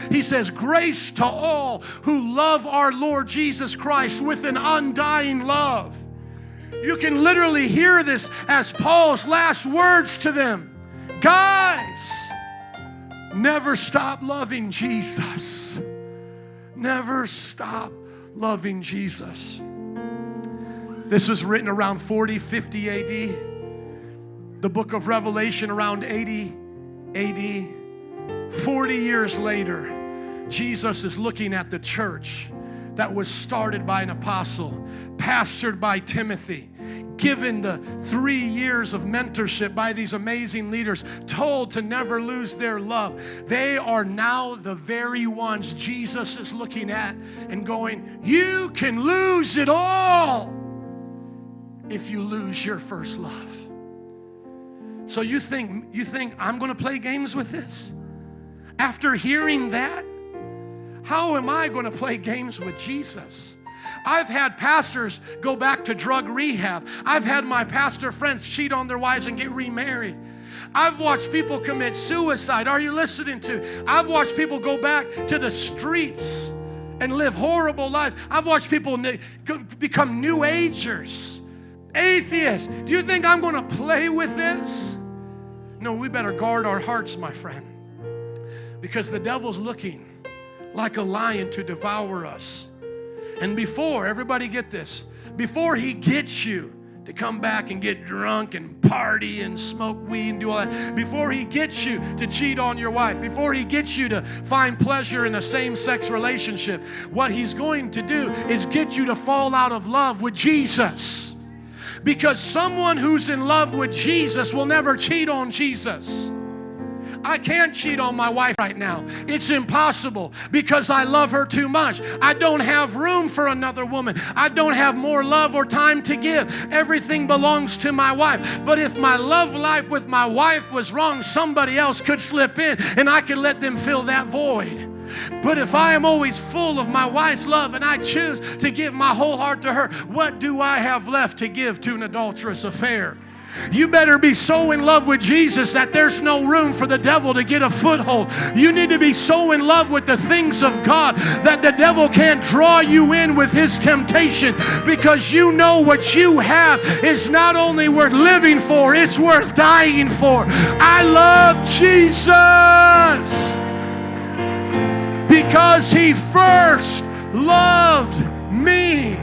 He says, grace to all who love our Lord Jesus Christ with an undying love. You can literally hear this as Paul's last words to them. Guys, never stop loving Jesus. Never stop loving Jesus. This was written around 40, 50 AD. The book of Revelation around 80 AD. 40 years later, Jesus is looking at the church that was started by an apostle, pastored by Timothy, given the 3 years of mentorship by these amazing leaders, told to never lose their love. They are now the very ones Jesus is looking at and going, you can lose it all if you lose your first love. So you think I'm going to play games with this? After hearing that, how am I going to play games with Jesus? I've had pastors go back to drug rehab. I've had my pastor friends cheat on their wives and get remarried. I've watched people commit suicide. Are you listening to? I've watched people go back to the streets and live horrible lives. I've watched people become New Agers, atheists. Do you think I'm going to play with this? No, we better guard our hearts, my friend, because the devil's looking like a lion to devour us. And before, everybody get this, before he gets you to come back and get drunk and party and smoke weed and do all that, before he gets you to cheat on your wife, before he gets you to find pleasure in a same-sex relationship, what he's going to do is get you to fall out of love with Jesus. Because someone who's in love with Jesus will never cheat on Jesus. I can't cheat on my wife right now. It's impossible because I love her too much. I don't have room for another woman. I don't have more love or time to give. Everything belongs to my wife. But if my love life with my wife was wrong, somebody else could slip in and I could let them fill that void. But if I am always full of my wife's love and I choose to give my whole heart to her, what do I have left to give to an adulterous affair? You better be so in love with Jesus that there's no room for the devil to get a foothold. You need to be so in love with the things of God that the devil can't draw you in with his temptation, because you know what you have is not only worth living for, it's worth dying for. I love Jesus because he first loved me.